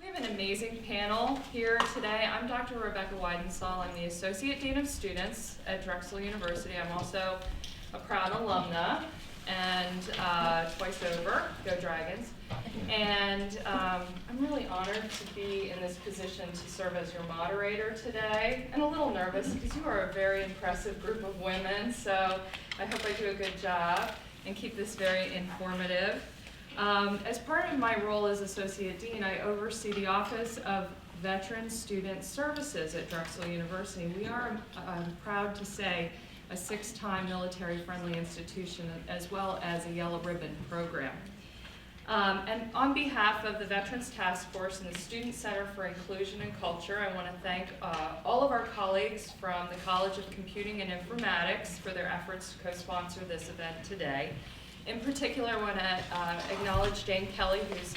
We have an amazing panel here today. I'm Dr. Rebecca Weidensahl. I'm the Associate Dean of Students at Drexel University. I'm also a proud alumna and twice over, go Dragons. And I'm really honored to be in this position to serve as your moderator today, and a little nervous because you are a very impressive group of women, so I hope I do a good job and keep this very informative. As part of my role as Associate Dean, I oversee the Office of Veteran Student Services at Drexel University. We are, I'm proud to say, a 6-time military-friendly institution as well as a Yellow Ribbon program. And on behalf of the Veterans Task Force and the Student Center for Inclusion and Culture, I want to thank all of our colleagues from the College of Computing and Informatics for their efforts to co-sponsor this event today. In particular, I want to acknowledge Jane Kelly, who's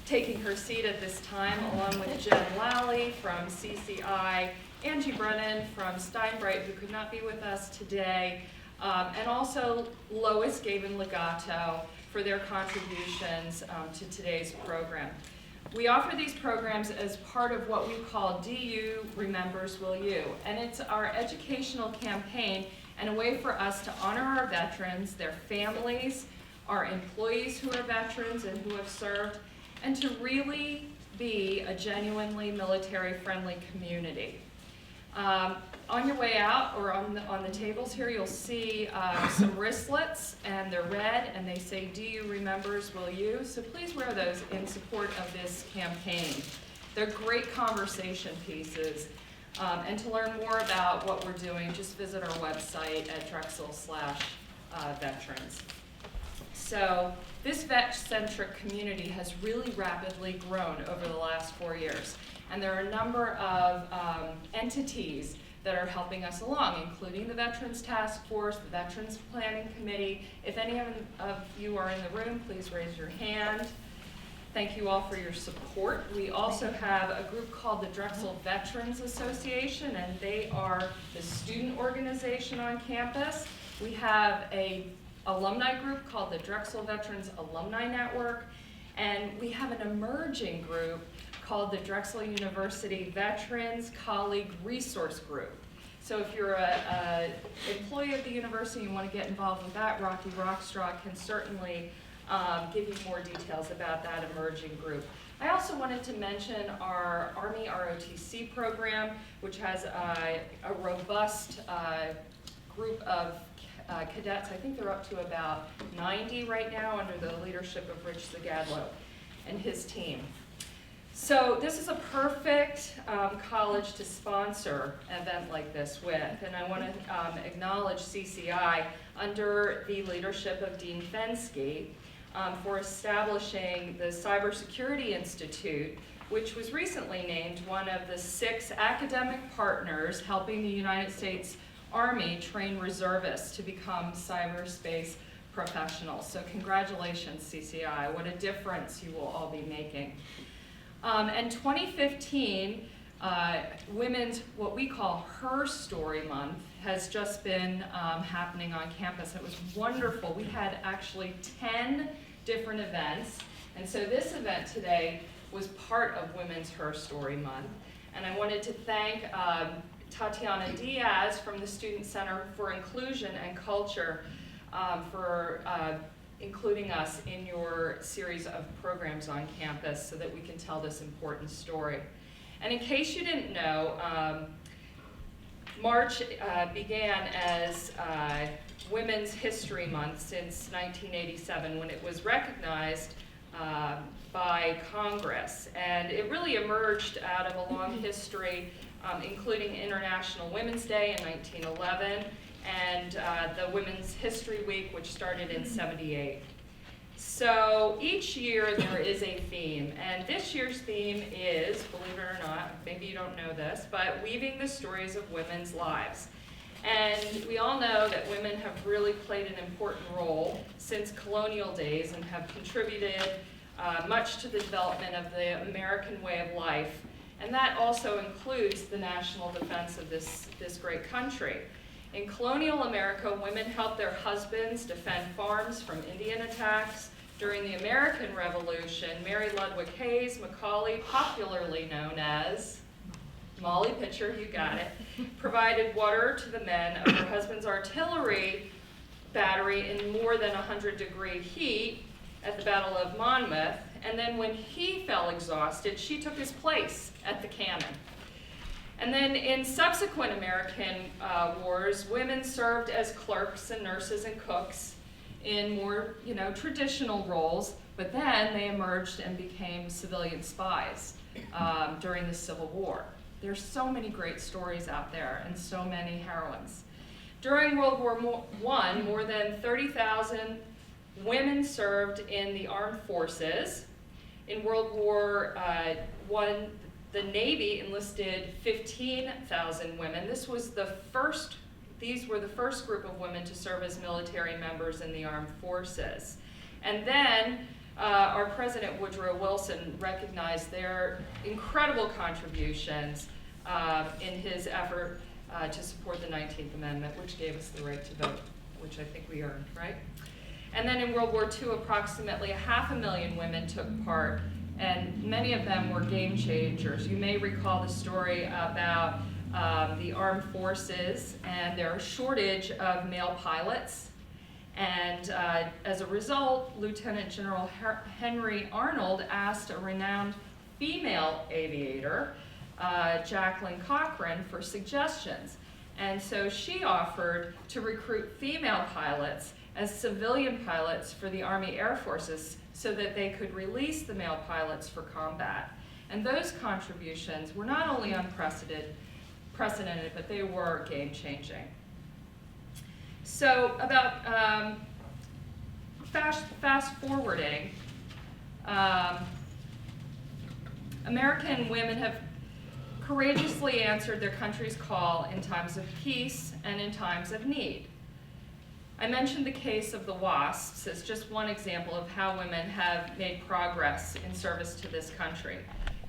taking her seat at this time, along with Jen Lally from CCI, Angie Brennan from Steinbright, who could not be with us today, and also Lois Gavin-Legato for their contributions to today's program. We offer these programs as part of what we call DU Remembers Will You, and it's our educational campaign and a way for us to honor our veterans, their families, our employees who are veterans and who have served, and to really be a genuinely military-friendly community. On your way out, or on the tables here, you'll see some wristlets, and they're red, and they say, "DU Remembers Will You?" So please wear those in support of this campaign. They're great conversation pieces. And to learn more about what we're doing, just visit our website at drexel/veterans. So this vet-centric community has really rapidly grown over the last 4 years. And there are a number of entities that are helping us along, including the Veterans Task Force, the Veterans Planning Committee. If any of you are in the room, please raise your hand. Thank you all for your support. We also have a group called the Drexel Veterans Association, and they are the student organization on campus. We have an alumni group called the Drexel Veterans Alumni Network, and we have an emerging group called the Drexel University Veterans Colleague Resource Group. So if you're an employee of the university and you want to get involved with that, Rocky Rockstraw can certainly give you more details about that emerging group. I also wanted to mention our Army ROTC program, which has a robust group of cadets. I think they're up to about 90 right now under the leadership of Rich Zagadlo and his team. So this is a perfect college to sponsor an event like this with, and I want to acknowledge CCI under the leadership of Dean Fensky for establishing the Cybersecurity Institute, which was recently named one of the 6 academic partners helping the United States Army train reservists to become cyberspace professionals. So congratulations, CCI. What a difference you will all be making. And 2015, Women's, what we call Herstory Month, has just been happening on campus. It was wonderful. We had actually 10 different events, and so this event today was part of Women's Herstory Month. And I wanted to thank Tatiana Diaz from the Student Center for Inclusion and Culture for including us in your series of programs on campus so that we can tell this important story. And in case you didn't know, March began as Women's History Month since 1987 when it was recognized by Congress. And it really emerged out of a long history, including International Women's Day in 1911, and the Women's History Week, which started in '78. So each year there is a theme, and this year's theme is, believe it or not, maybe you don't know this, but weaving the stories of women's lives. And we all know that women have really played an important role since colonial days and have contributed much to the development of the American way of life. And that also includes the national defense of this great country. In colonial America, women helped their husbands defend farms from Indian attacks, During the American Revolution, Mary Ludwig Hayes Macaulay, popularly known as Molly Pitcher, you got it, provided water to the men of her husband's artillery battery in more than 100-degree heat at the Battle of Monmouth, and then when he fell exhausted, she took his place at the cannon. And then in subsequent American wars, women served as clerks and nurses and cooks in more, traditional roles, but then they emerged and became civilian spies during the Civil War. There's so many great stories out there and so many heroines. During World War I, more than 30,000 women served in the armed forces. In World War I, the Navy enlisted 15,000 women. These were the first group of women to serve as military members in the armed forces. And then our President Woodrow Wilson recognized their incredible contributions in his effort to support the 19th Amendment, which gave us the right to vote, which I think we earned, right? And then in World War II, approximately 500,000 women took part, and many of them were game changers. You may recall the story about the armed forces and their shortage of male pilots. And as a result, Lieutenant General Henry Arnold asked a renowned female aviator, Jacqueline Cochran, for suggestions. And so she offered to recruit female pilots as civilian pilots for the Army Air Forces so that they could release the male pilots for combat. And those contributions were not only unprecedented, but they were game-changing. So about fast-forwarding, American women have courageously answered their country's call in times of peace and in times of need. I mentioned the case of the WASPs as just one example of how women have made progress in service to this country.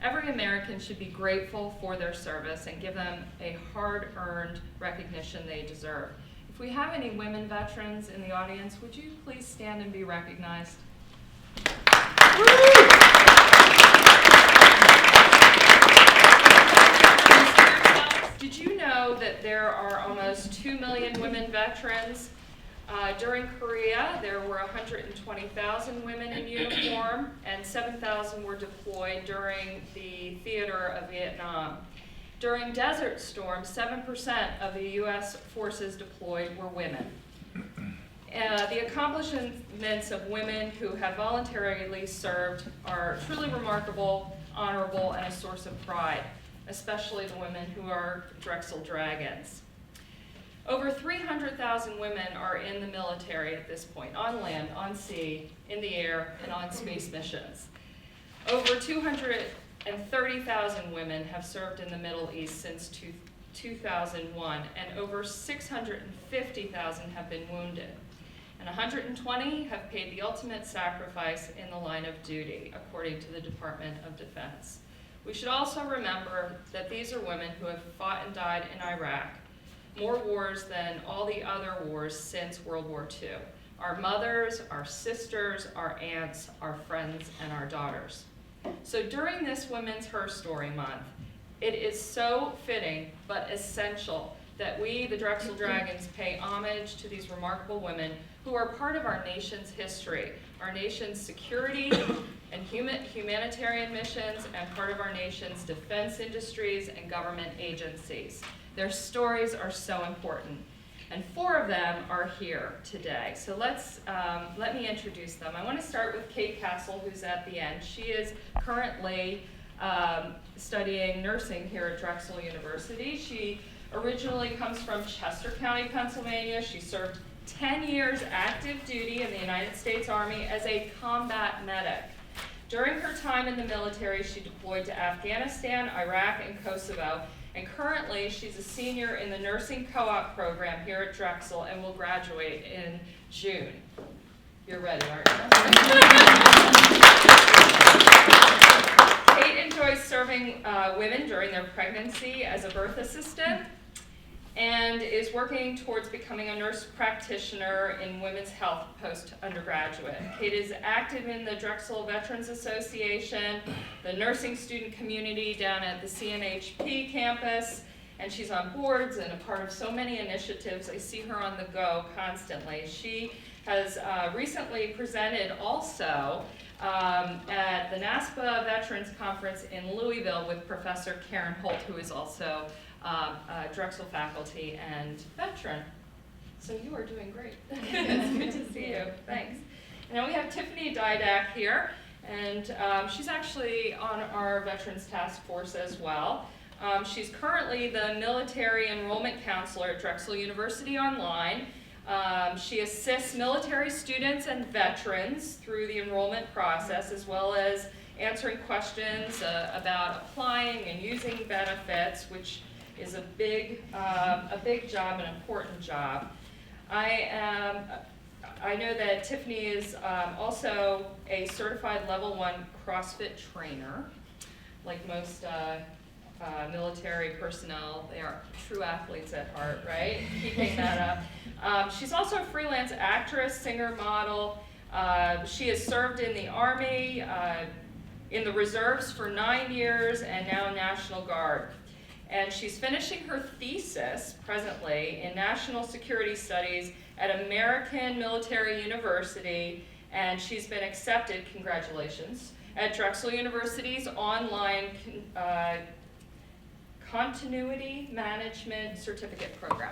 Every American should be grateful for their service and give them a hard-earned recognition they deserve. If we have any women veterans in the audience, would you please stand and be recognized? Did you know that there are almost 2 million women veterans? During Korea, there were 120,000 women in uniform, and 7,000 were deployed during the theater of Vietnam. During Desert Storm, 7% of the U.S. forces deployed were women. The accomplishments of women who have voluntarily served are truly remarkable, honorable, and a source of pride, especially the women who are Drexel Dragons. Over 300,000 women are in the military at this point, on land, on sea, in the air, and on space missions. Over 230,000 women have served in the Middle East since 2001, and over 650,000 have been wounded. And 120 have paid the ultimate sacrifice in the line of duty, according to the Department of Defense. We should also remember that these are women who have fought and died in Iraq, more wars than all the other wars since World War II. Our mothers, our sisters, our aunts, our friends, and our daughters. So during this Women's Herstory Month, it is so fitting but essential that we, the Drexel Dragons, pay homage to these remarkable women who are part of our nation's history, our nation's security and humanitarian missions, and part of our nation's defense industries and government agencies. Their stories are so important, and 4 of them are here today. So let me introduce them. I want to start with Kate Castle, who's at the end. She is currently studying nursing here at Drexel University. She originally comes from Chester County, Pennsylvania. She served 10 years active duty in the United States Army as a combat medic. During her time in the military, she deployed to Afghanistan, Iraq, and Kosovo. And currently, she's a senior in the nursing co-op program here at Drexel and will graduate in June. You're ready, aren't you? Kate enjoys serving women during their pregnancy as a birth assistant. and is working towards becoming a nurse practitioner in women's health post-undergraduate. Kate is active in the Drexel Veterans Association, the nursing student community down at the CNHP campus, and she's on boards and a part of so many initiatives. I see her on the go constantly. She has recently presented also at the NASPA Veterans Conference in Louisville with Professor Karen Holt, who is also Drexel faculty and veteran. So you are doing great. It's good to see you. Thanks. And then we have Tiffany Didak here, and she's actually on our Veterans Task Force as well. She's currently the Military Enrollment Counselor at Drexel University Online. She assists military students and veterans through the enrollment process, as well as answering questions about applying and using benefits, which is a big job, an important job. I know that Tiffany is also a certified level 1 CrossFit trainer. Like most military personnel, they are true athletes at heart, right? Keeping that up. She's also a freelance actress, singer, model. She has served in the Army, in the reserves for 9 years, and now National Guard. And she's finishing her thesis presently in National Security Studies at American Military University, and she's been accepted, congratulations, at Drexel University's online Continuity Management Certificate Program.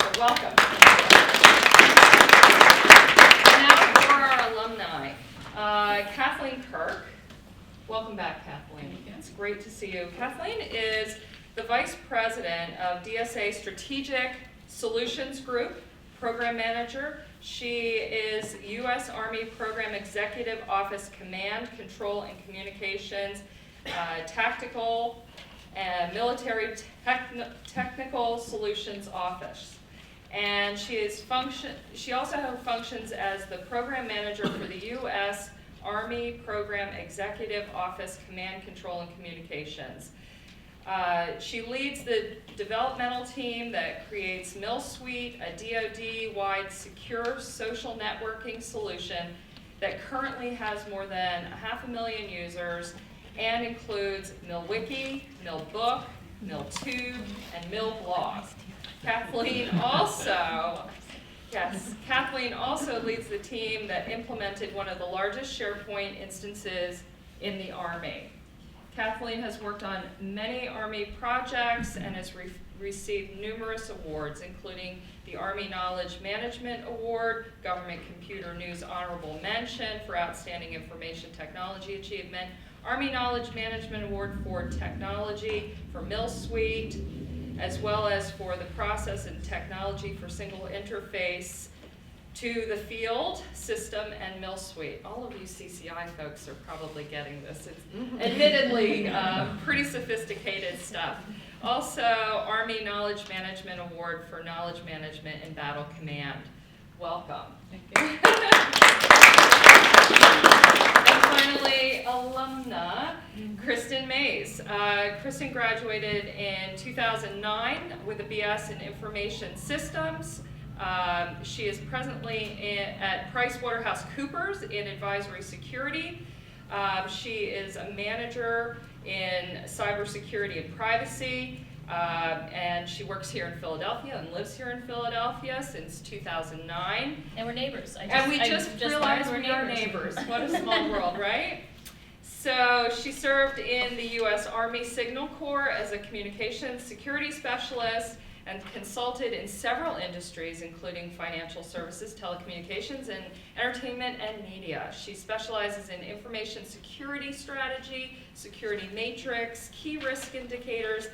So welcome. Now for our alumni. Kathleen Kirk. Welcome back, Kathleen. It's great to see you. Kathleen is the Vice President of DSA Strategic Solutions Group, Program Manager. She is U.S. Army Program Executive Office Command, Control, and Communications, Tactical and Military Technical Solutions Office. And she also functions as the Program Manager for the U.S. Army Program Executive Office Command, Control, and Communications. She leads the developmental team that creates MillSuite, a DoD-wide secure social networking solution that currently has more than 500,000 users and includes MillWiki, MillBook, MillTube, and MillBlog. Kathleen also leads the team that implemented one of the largest SharePoint instances in the Army. Kathleen has worked on many Army projects and has received numerous awards, including the Army Knowledge Management Award, Government Computer News Honorable Mention for Outstanding Information Technology Achievement, Army Knowledge Management Award for Technology for MillSuite, as well as for the Process and Technology for Single Interface to the Field System and MillSuite. All of you CCI folks are probably getting this. It's admittedly pretty sophisticated stuff. Also, Army Knowledge Management Award for Knowledge Management and Battle Command. Welcome. Thank you. And finally, alumna, Kristen Mays. Kristen graduated in 2009 with a BS in Information Systems. She is presently at PricewaterhouseCoopers in advisory security. She is a manager in cybersecurity and privacy, and she works here in Philadelphia and lives here in Philadelphia since 2009. And we're neighbors. We just realized we are neighbors. What a small world, right? So she served in the U.S. Army Signal Corps as a communications security specialist and consulted in several industries, including financial services, telecommunications, and entertainment and media. She specializes in information security strategy, security matrix, key risk indicators,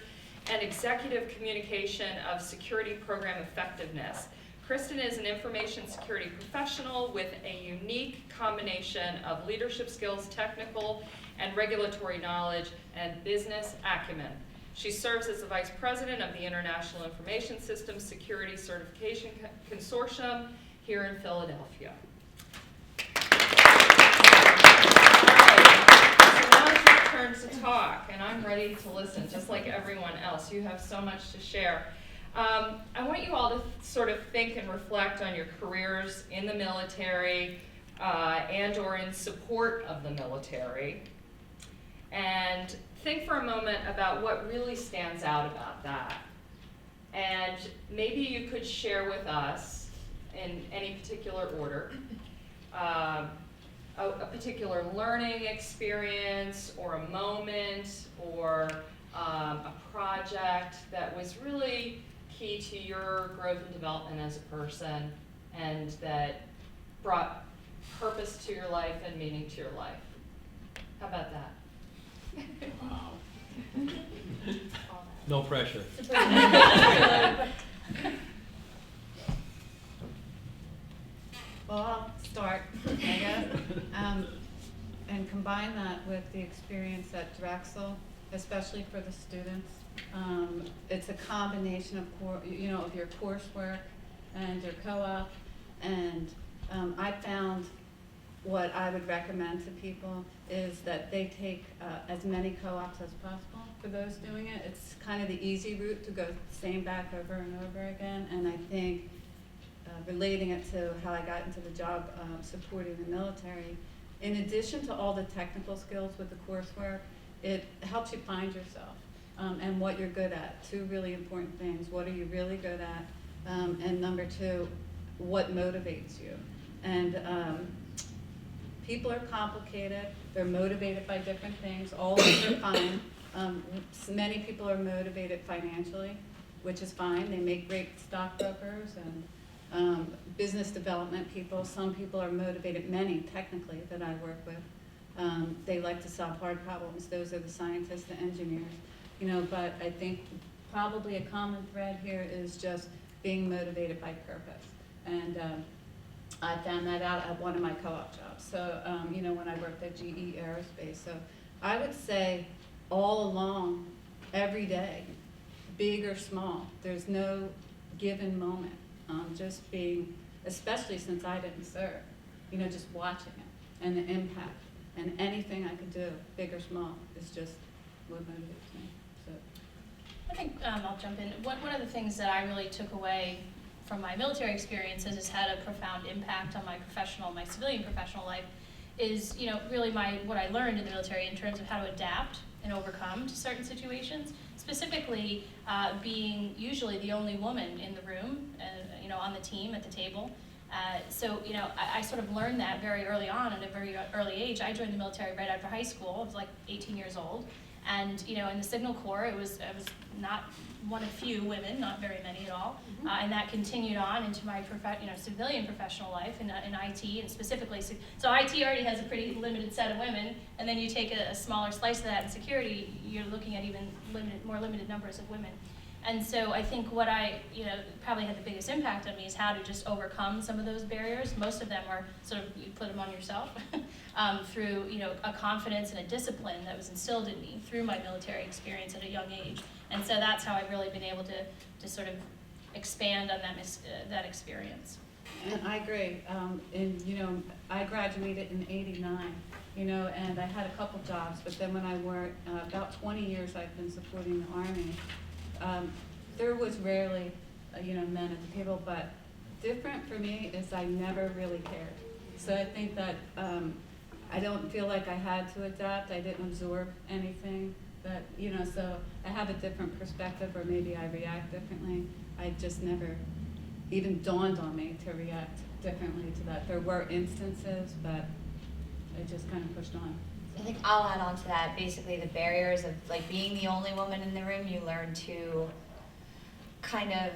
and executive communication of security program effectiveness. Kristen is an information security professional with a unique combination of leadership skills, technical and regulatory knowledge, and business acumen. She serves as the Vice President of the International Information Systems Security Certification Consortium here in Philadelphia. So now it's your turn to talk, and I'm ready to listen, just like everyone else. You have so much to share. I want you all to sort of think and reflect on your careers in the military and or in support of the military. And think for a moment about what really stands out about that. And maybe you could share with us, in any particular order, a particular learning experience or a moment or a project that was really key to your growth and development as a person and that brought purpose to your life and meaning to your life. How about that? Wow. No pressure. Well, I'll start, I guess, and combine that with the experience at Drexel, especially for the students. It's a combination of your coursework and your co-op, and I found what I would recommend to people is that they take as many co-ops as possible for those doing it. It's kind of the easy route to go the same back over and over again, and I think relating it to how I got into the job supporting the military, in addition to all the technical skills with the coursework, it helps you find yourself and what you're good at. Two really important things. What are you really good at? And number two, what motivates you? And people are complicated. They're motivated by different things. All of them are fine. Many people are motivated financially, which is fine. They make great stockbrokers and business development people. Some people are motivated, many technically that I work with. They like to solve hard problems. Those are the scientists, the engineers. But I think probably a common thread here is just being motivated by purpose. And I found that out at one of my co-op jobs. So, when I worked at GE Aerospace. So I would say all along, every day, big or small, there's no given moment. Just being, especially since I didn't serve, just watching it and the impact. And anything I could do, big or small, is just what motivates me. So. I think I'll jump in. One of the things that I really took away from my military experiences has had a profound impact on my civilian professional life is, really what I learned in the military in terms of how to adapt and overcome to certain situations, specifically being usually the only woman in the room, on the team, at the table. So I sort of learned that very early on at a very early age. I joined the military right after high school. I was like 18 years old. And, in the Signal Corps, I was not one of few women, not very many at all. Mm-hmm. And that continued on into my civilian professional life in IT, and specifically, so IT already has a pretty limited set of women, and then you take a smaller slice of that in security, you're looking at even more limited numbers of women. And so I think what probably had the biggest impact on me is how to just overcome some of those barriers. Most of them are sort of, you put them on yourself through, a confidence and a discipline that was instilled in me through my military experience at a young age. And so that's how I've really been able to sort of expand on that experience. And I agree. I graduated in '89, and I had a couple jobs, but then when I worked, about 20 years I've been supporting the Army. There was rarely, men at the table, but different for me is I never really cared. So I think that I don't feel like I had to adapt. I didn't absorb anything. That, so I have a different perspective, or maybe I react differently. I just never even dawned on me to react differently to that. There were instances, but I just kind of pushed on. I think I'll add on to that. Basically, the barriers of being the only woman in the room, you learn to kind of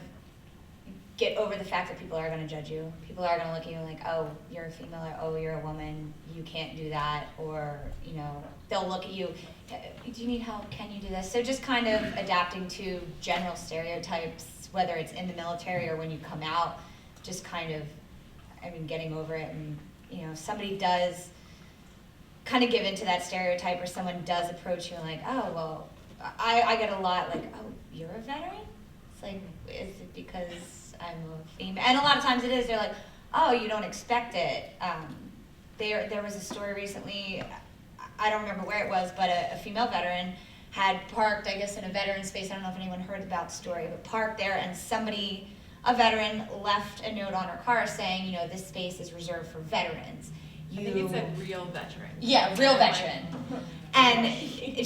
get over the fact that people are going to judge you. People are going to look at you like, oh, you're a female, or oh, you're a woman, you can't do that, or they'll look at you, do you need help, can you do this? So just kind of adapting to general stereotypes, whether it's in the military or when you come out, just kind of, getting over it. And if somebody does kind of give into that stereotype, or someone does approach you like, oh, well, I get a lot like, oh, you're a veteran? It's like, is it because I'm a female? And a lot of times it is. They're like, oh, you don't expect it. There was a story recently, I don't remember where it was, but a female veteran had parked, I guess, in a veteran space. I don't know if anyone heard about the story, but parked there, and somebody, a veteran, left a note on her car saying, you know, this space is reserved for veterans. I think it said real veteran. Yeah, real veteran. And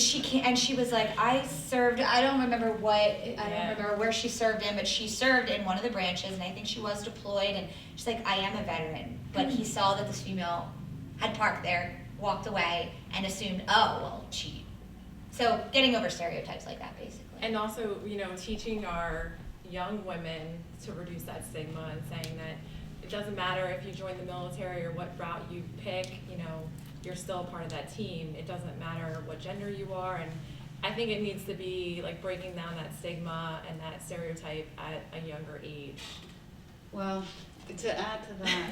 she was like, I served, I don't remember where she served in, but she served in one of the branches, and I think she was deployed, and she's like, I am a veteran. But he saw that this female had parked there, walked away, and assumed, oh, well, So getting over stereotypes like that, basically. And also, you know, teaching our young women to reduce that stigma and saying that it doesn't matter if you join the military or what route you pick, you know, you're still a part of that team. It doesn't matter what gender you are, and I think it needs to be like breaking down that stigma and that stereotype at a younger age. Well, to add to that,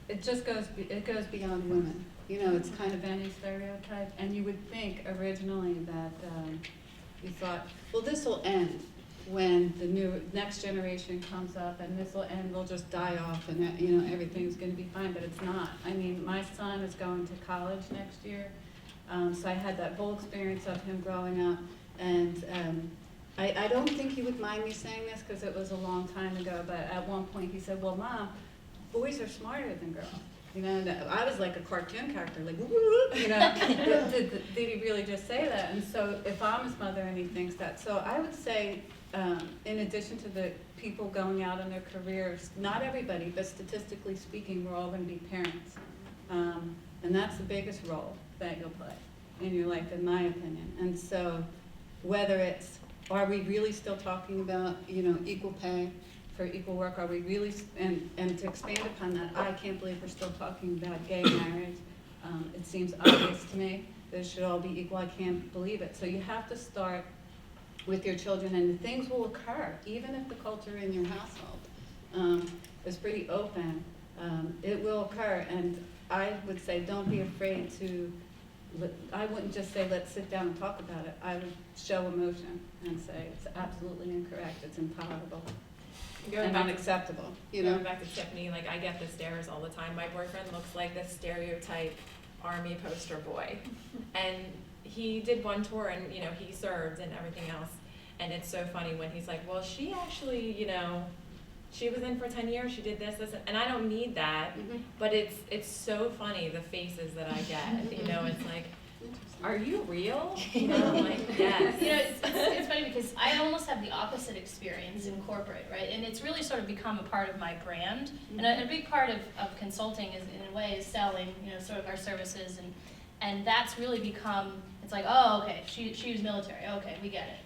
it goes beyond women. You know, it's kind of any stereotype, and you would think originally that you thought, well, this will end when the next generation comes up, and this will end, we'll just die off, and that, you know, everything's going to be fine, but it's not. I mean, my son is going to college next year, so I had that whole experience of him growing up, and I don't think he would mind me saying this because it was a long time ago, but at one point he said, well, Mom, boys are smarter than girls. You know, and I was like a cartoon character, like, you know, did he really just say that? And so if I'm his mother and he thinks that, so I would say, in addition to the people going out in their careers, not everybody, but statistically speaking, we're all going to be parents. And that's the biggest role that you'll play in your life, in my opinion. And so whether it's, are we really still talking about, you know, equal pay for equal work? Are we really, and to expand upon that, I can't believe we're still talking about gay marriage. It seems obvious to me that it should all be equal. I can't believe it. So you have to start with your children, and things will occur, even if the culture in your household is pretty open. It will occur, and I would say don't be afraid to, I wouldn't just say let's sit down and talk about it. I would show emotion and say it's absolutely incorrect, it's intolerable, and unacceptable. You know? Going back to Tiffany, like I get the stares all the time. My boyfriend looks like the stereotype army poster boy, and he did one tour, and you know, he served and everything else, and it's so funny when he's like, well, she actually, you know, she was in for 10 years, she did this, and I don't need that, but it's so funny, the faces that I get, you know, it's like, are you real? You know, I'm like, yes. You know, it's funny because I almost have the opposite experience in corporate, right? And it's really sort of become a part of my brand. And a big part of consulting is, in a way, is selling, you know, sort of our services. And that's really become, it's like, oh, okay, she was military. Okay, we get it.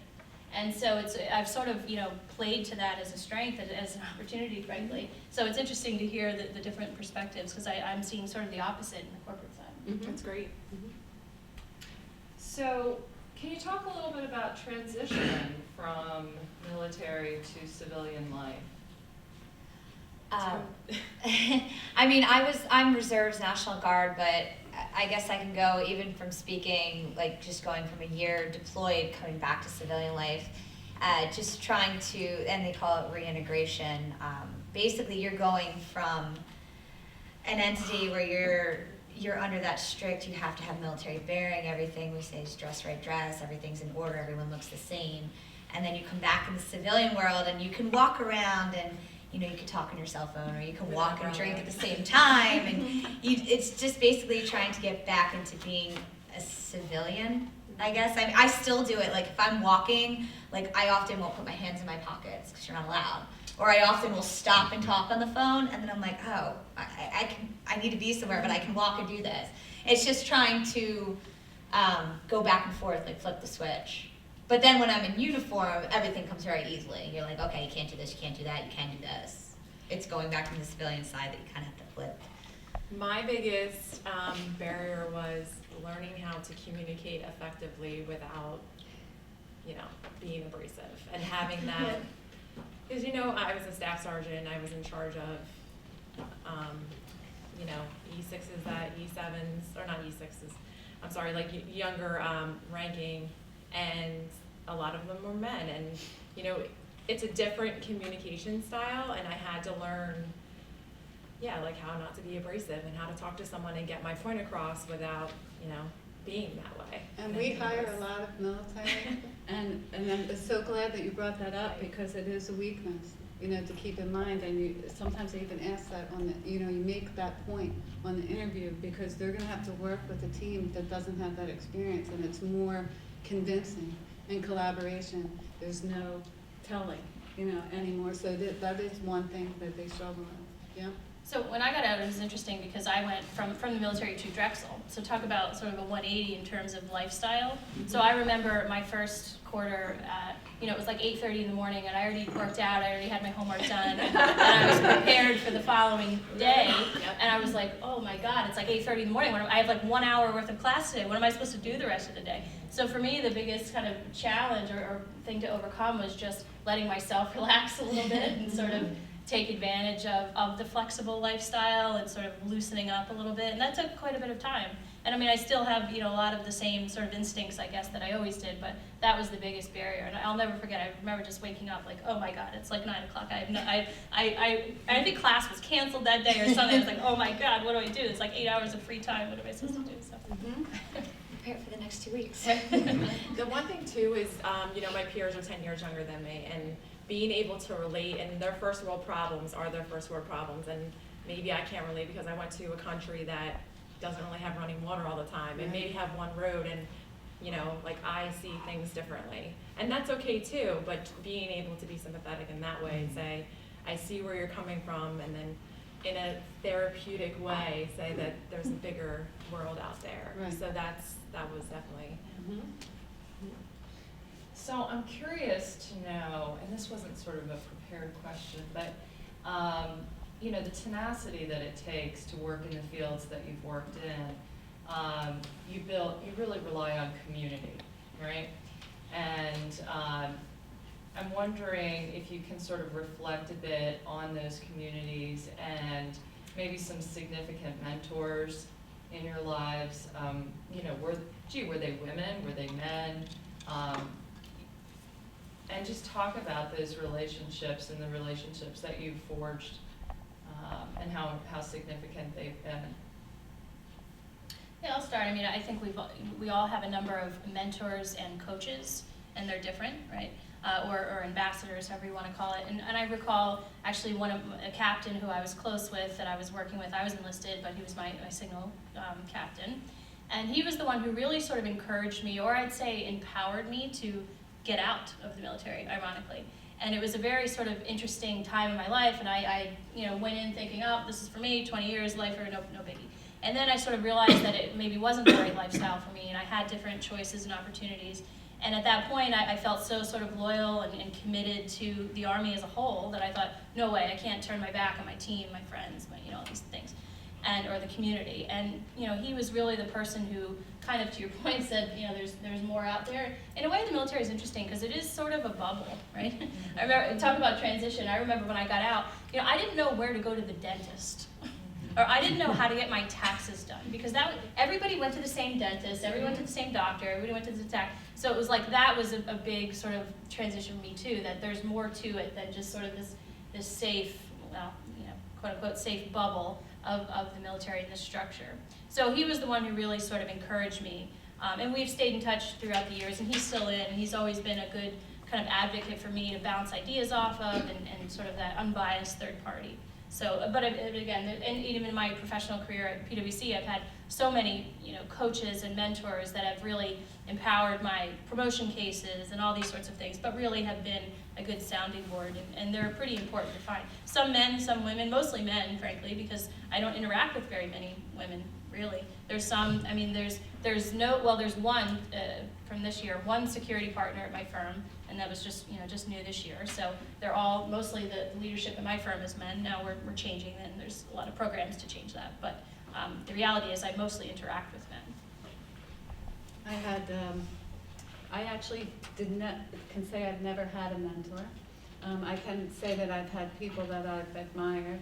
And so I've sort of, you know, played to that as a strength, as an opportunity, frankly. So it's interesting to hear the different perspectives because I'm seeing sort of the opposite in the corporate side. That's great. So, can you talk a little bit about transitioning from military to civilian life? I mean, I'm reserves National Guard, but I guess I can go even from speaking, like just going from a year deployed, coming back to civilian life, just trying to, and they call it reintegration. Basically, you're going from an entity where you're under that strict, you have to have military bearing, everything we say is dress right dress, everything's in order, everyone looks the same. And then you come back in the civilian world and you can walk around and you know, you can talk on your cell phone or you can walk and drink at the same time. And it's just basically trying to get back into being a civilian, I guess. I mean, I still do it. Like if I'm walking, like I often won't put my hands in my pockets because you're not allowed. Or I often will stop and talk on the phone, and then I'm like, oh, I need to be somewhere, but I can walk and do this. It's just trying to go back and forth, like flip the switch. But then when I'm in uniform, everything comes very easily. You're like, okay, you can't do this, you can't do that, you can do this. It's going back to the civilian side that you kind of have to flip. My biggest barrier was learning how to communicate effectively without, you know, being abrasive and having that. Because, you know, I was a staff sergeant, I was in charge of, you know, E6s, E7s, or not E6s, I'm sorry, like younger ranking, and a lot of them were men. And, you know, it's a different communication style, and I had to learn, yeah, like how not to be abrasive and how to talk to someone and get my point across without, you know, being that way. And we hire a lot of military, and I'm so glad that you brought that up, because it is a weakness, you know, to keep in mind. And you, sometimes I even ask that on the, you know, you make that point on the interview, because they're gonna have to work with a team that doesn't have that experience, and it's more convincing in collaboration. There's no telling, you know, anymore. So that is one thing that they struggle with, yeah? So when I got out, it was interesting because I went from the military to Drexel. So talk about sort of a 180 in terms of lifestyle. So I remember my first quarter, you know, it was like 8:30 in the morning, and I already worked out, I already had my homework done, and I was prepared for the following day. And I was like, oh my God, it's like 8:30 in the morning. I have like 1 hour worth of class today. What am I supposed to do the rest of the day? So for me, the biggest kind of challenge or thing to overcome was just letting myself relax a little bit and sort of take advantage of the flexible lifestyle and sort of loosening up a little bit. And that took quite a bit of time. And I mean, I still have, you know, a lot of the same sort of instincts, I guess, that I always did, but that was the biggest barrier. And I'll never forget, I remember just waking up like, oh my God, it's like 9 o'clock. I think class was canceled that day or something. I was like, oh my God, what do I do? It's like 8 hours of free time. What am I supposed to do? So. Prepare for the next 2 weeks. The one thing too is, you know, my peers are 10 years younger than me, and being able to relate, and their first world problems are their first world problems, and maybe I can't relate because I went to a country that doesn't really have running water all the time, and maybe have one road, and you know, like I see things differently, and that's okay too, but being able to be sympathetic in that way and say, I see where you're coming from, and then in a therapeutic way say that there's a bigger world out there. Right. So that was definitely. So I'm curious to know, and this wasn't sort of a prepared question, but you know, the tenacity that it takes to work in the fields that you've worked in, you really rely on community, right? And I'm wondering if you can sort of reflect a bit on those communities and maybe some significant mentors in your lives. You know, were they women? Were they men? And just talk about those relationships and the relationships that you've forged, and how significant they've been. Yeah, I'll start. I mean, I think we all have a number of mentors and coaches, and they're different, right? Or ambassadors, however you want to call it. And I recall actually a captain who I was close with, that I was working with. I was enlisted, but he was my signal captain. And he was the one who really sort of encouraged me, or I'd say empowered me to get out of the military, ironically. And it was a very sort of interesting time in my life, and I you know, went in thinking, oh, this is for me, 20 years, lifer, no biggie. And then I sort of realized that it maybe wasn't the right lifestyle for me, and I had different choices and opportunities. And at that point, I felt so sort of loyal and committed to the Army as a whole that I thought, no way, I can't turn my back on my team, my friends, you know, all these things, or the community. And you know, he was really the person who kind of, to your point, said, you know, there's more out there. In a way, the military is interesting because it is sort of a bubble, right? I remember, talk about transition, I remember when I got out, you know, I didn't know where to go to the dentist. Or I didn't know how to get my taxes done, because everybody went to the same dentist, everyone went to the same doctor, everybody went to the tax. So it was like, that was a big sort of transition for me too, that there's more to it than just sort of this safe, well, you know, quote unquote safe bubble of the military and the structure. So he was the one who really sort of encouraged me. And we've stayed in touch throughout the years, and he's still in, and he's always been a good kind of advocate for me to bounce ideas off of, and sort of that unbiased third party. So, but again, and even in my professional career at PwC, I've had so many, you know, coaches and mentors that have really empowered my promotion cases and all these sorts of things, but really have been a good sounding board, and they're pretty important to find. Some men, some women, mostly men, frankly, because I don't interact with very many women, really. There's some, I mean, there's one from this year, one security partner at my firm, and that was just, you know, just new this year. So they're all, mostly the leadership at my firm is men. Now we're changing, and there's a lot of programs to change that. But the reality is I mostly interact with men. I actually can say I've never had a mentor. I can say that I've had people that I've admired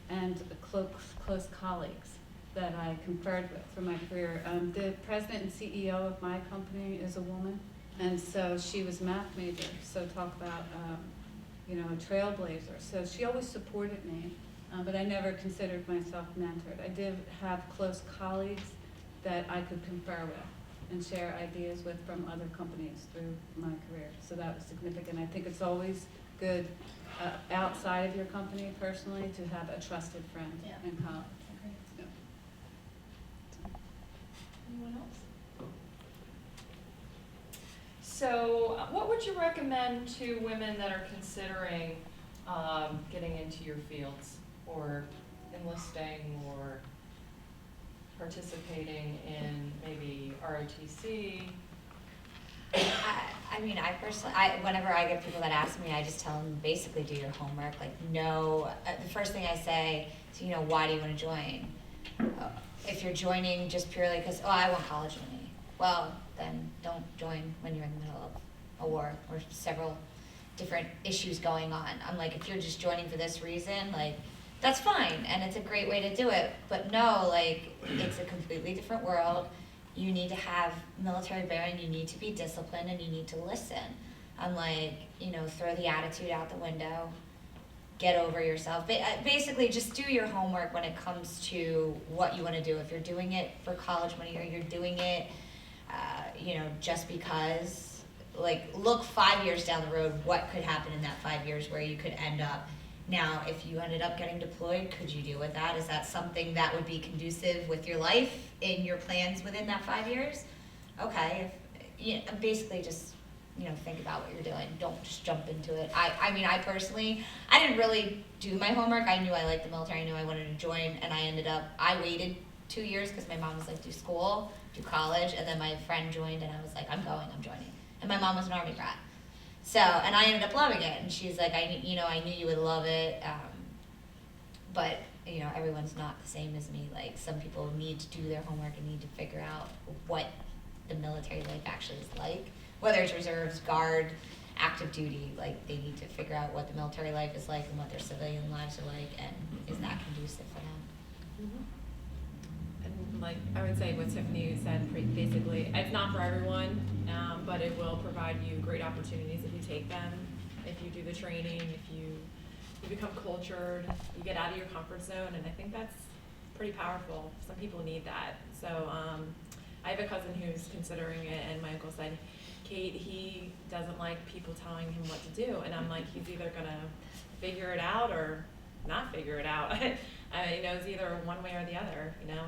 and close colleagues that I conferred with through my career. The president and CEO of my company is a woman, and so she was a math major, so talk about you know, a trailblazer. So she always supported me, but I never considered myself mentored. I did have close colleagues that I could confer with, and share ideas with from other companies through my career. So that was significant. I think it's always good outside of your company personally to have a trusted friend Yeah. in college. Agree. Yeah. Anyone else? So, what would you recommend to women that are considering getting into your fields, or enlisting, or participating in maybe ROTC? I mean, I personally, whenever I get people that ask me, I just tell them basically do your homework. Like, no, the first thing I say is, you know, why do you want to join? If you're joining just purely because, oh, I want college money, well, then don't join when you're in the middle of a war or several different issues going on. I'm like, if you're just joining for this reason, like, that's fine, and it's a great way to do it. But no, like, it's a completely different world. You need to have military bearing, you need to be disciplined, and you need to listen. I'm like, you know, throw the attitude out the window, get over yourself. Basically, just do your homework when it comes to what you want to do. If you're doing it for college money, or you're doing it, you know, just because, like, look 5 years down the road, what could happen in that 5 years where you could end up. Now, if you ended up getting deployed, could you deal with that? Is that something that would be conducive with your life in your plans within that 5 years? Okay, basically just, you know, think about what you're doing. Don't just jump into it. I mean, I personally, I didn't really do my homework. I knew I liked the military. I knew I wanted to join, and I waited 2 years because my mom was like, do school, do college, and then my friend joined, and I was like, I'm joining. And my mom was an Army brat. So, and I ended up loving it, and she's like, I knew you would love it, but, you know, everyone's not the same as me. Like, some people need to do their homework and need to figure out what the military life actually is like, whether it's reserves, guard, active duty. Like, they need to figure out what the military life is like and what their civilian lives are like, and is that conducive for them. And like I would say what Tiffany said, basically, it's not for everyone, but it will provide you great opportunities if you take them, if you do the training, if you become cultured, you get out of your comfort zone, and I think that's pretty powerful. Some people need that. So I have a cousin who's considering it, and my uncle said, Kate, he doesn't like people telling him what to do, and I'm like, he's either gonna figure it out or not figure it out. You know, it's either one way or the other, you know,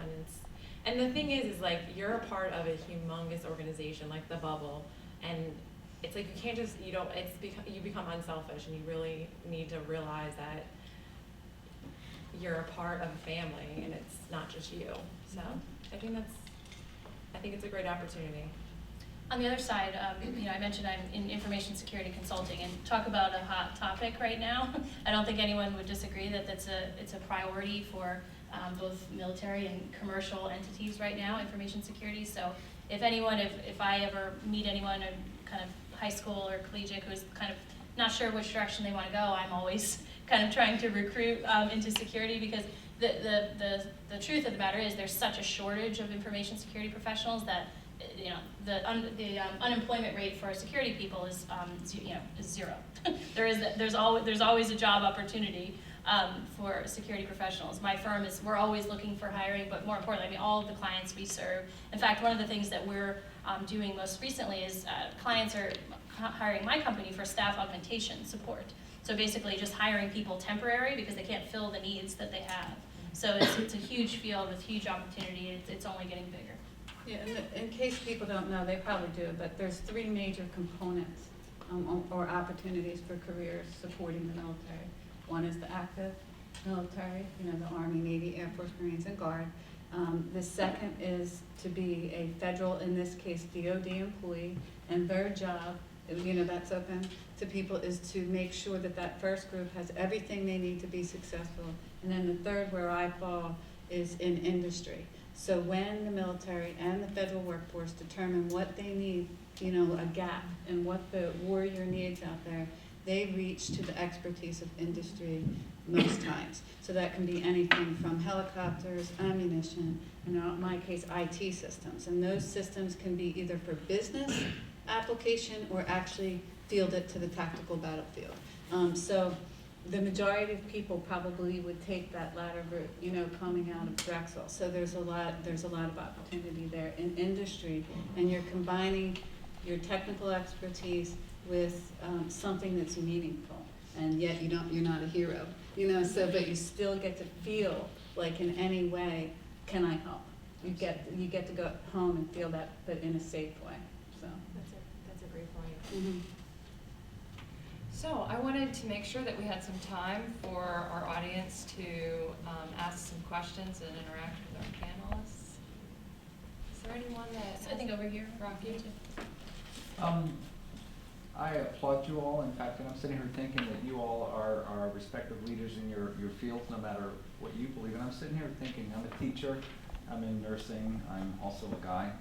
and the thing is like, you're a part of a humongous organization, like the bubble, and it's like, you can't just, you become unselfish, and you really need to realize that you're a part of a family, and it's not just you. So I think it's a great opportunity. On the other side, you know, I mentioned I'm in information security consulting, and talk about a hot topic right now. I don't think anyone would disagree that it's a priority for both military and commercial entities right now, information security. So if I ever meet anyone in kind of high school or collegiate who's kind of not sure which direction they want to go, I'm always kind of trying to recruit into security, because the truth of the matter is there's such a shortage of information security professionals that, you know, the unemployment rate for security people is zero. There's always a job opportunity for security professionals. My firm we're always looking for hiring, but more importantly, I mean, all of the clients we serve. In fact, one of the things that we're doing most recently is clients are hiring my company for staff augmentation support. So basically just hiring people temporary because they can't fill the needs that they have. So it's a huge field with huge opportunity. It's only getting bigger. Yeah, and in case people don't know, they probably do, but there's 3 major components or opportunities for careers supporting the military. One is the active military, you know, the Army, Navy, Air Force, Marines, and Guard. The second is to be a federal, in this case, DOD employee, and their job, you know, that's open to people, is to make sure that that first group has everything they need to be successful. And then the third, where I fall, is in industry. So when the military and the federal workforce determine what they need, you know, a gap, and what the warrior needs out there, they reach to the expertise of industry most times. So that can be anything from helicopters, ammunition, you know, in my case, IT systems. And those systems can be either for business application or actually fielded to the tactical battlefield. So the majority of people probably would take that latter route, you know, coming out of Drexel. So there's a lot of opportunity there in industry, and you're combining your technical expertise with something that's meaningful, and yet you're not a hero, you know. So, but you still get to feel like in any way, can I help? You get to go home and feel that, but in a safe way. So. That's a great point. Mm-hmm. So I wanted to make sure that we had some time for our audience to ask some questions and interact with our panelists. Is there anyone that? So I think over here. Rocky? I applaud you all. In fact, and I'm sitting here thinking that you all are respective leaders in your fields, no matter what you believe. And I'm sitting here thinking, I'm a teacher, I'm in nursing, I'm also a guy.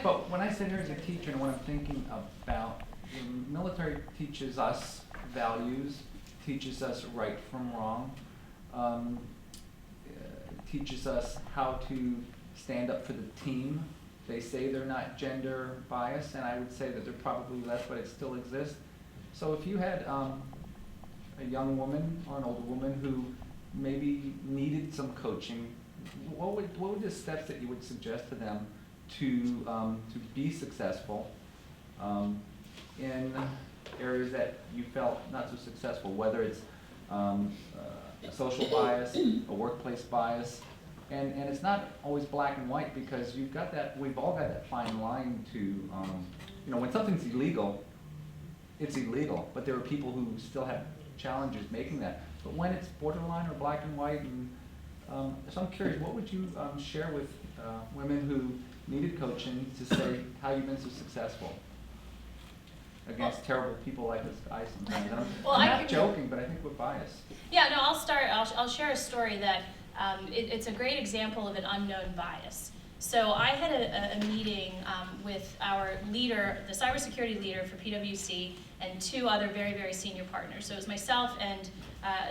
But when I sit here as a teacher and when I'm thinking about, the military teaches us values, teaches us right from wrong, teaches us how to stand up for the team. They say they're not gender biased, and I would say that they're probably less, but it still exists. So if you had a young woman or an older woman who maybe needed some coaching, what would the steps that you would suggest to them to be successful in areas that you felt not so successful, whether it's a social bias, a workplace bias, and it's not always black and white, because you've got that, we've all got that fine line to, you know, when something's illegal, it's illegal, but there are people who still have challenges making that. But when it's borderline or black and white, and so I'm curious, what would you share with women who needed coaching to say how you've been so successful against terrible people like this guy sometimes? And I'm not joking, but I think we're biased. Yeah, no, I'll start. I'll share a story that it's a great example of an unknown bias. So I had a meeting with our leader, the cybersecurity leader for PwC, and two other very, very senior partners. So it was myself and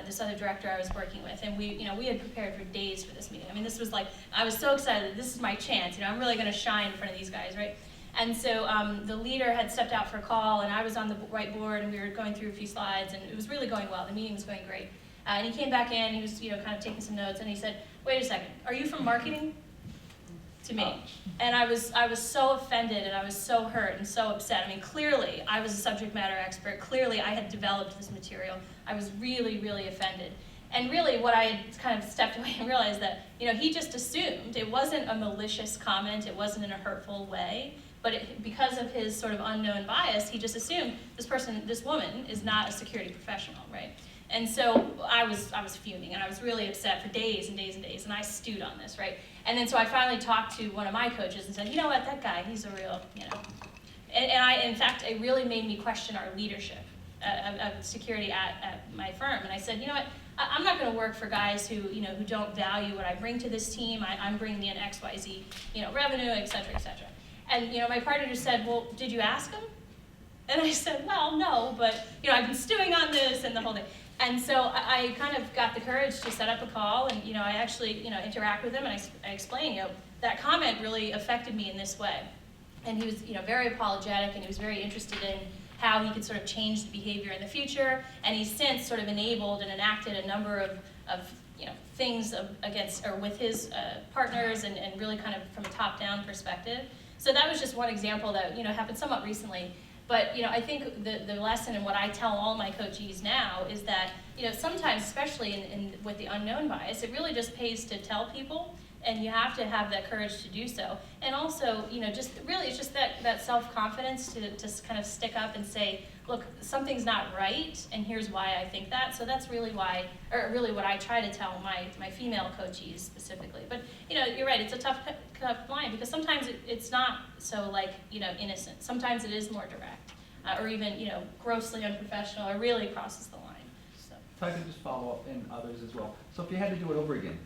this other director I was working with, and we had prepared for days for this meeting. I mean, this was like, I was so excited that this is my chance. You know, I'm really going to shine in front of these guys, right? And so the leader had stepped out for a call, and I was on the whiteboard, and we were going through a few slides, and it was really going well. The meeting was going great. And he came back in, he was kind of taking some notes, and he said, "Wait a second, are you from marketing?" To me. And I was so offended, and I was so hurt and so upset. I mean, clearly I was a subject matter expert. Clearly I had developed this material. I was really, really offended. And really what I had kind of stepped away and realized that, he just assumed. It wasn't a malicious comment. It wasn't in a hurtful way. But because of his sort of unknown bias, he just assumed this woman is not a security professional, right? And so I was fuming, and I was really upset for days and days and days, and I stewed on this, right? And then so I finally talked to one of my coaches and said, you know what, that guy, he's a real, And in fact, it really made me question our leadership of security at my firm. And I said, you know what, I'm not going to work for guys who don't value what I bring to this team. I'm bringing in X, Y, Z, revenue, et cetera, et cetera. And my partner just said, well, did you ask him? And I said, well, no, but I've been stewing on this and the whole thing. And so I kind of got the courage to set up a call, and I actually interact with him, and I explained that comment really affected me in this way. And he was very apologetic, and he was very interested in how he could sort of change the behavior in the future. And he's since sort of enabled and enacted a number of things against or with his partners, and really kind of from a top-down perspective. So that was just one example that happened somewhat recently. But I think the lesson and what I tell all my coachees now is that sometimes, especially in with the unknown bias, it really just pays to tell people, and you have to have that courage to do so. And also just really it's just that self-confidence to kind of stick up and say, look, something's not right, and here's why I think that. So that's really really what I try to tell my female coachees specifically. But you're right, it's a tough line, because sometimes it's not so innocent. Sometimes it is more direct, or even grossly unprofessional, or really crosses the line. So If I could just follow up, and others as well. So if you had to do it over again,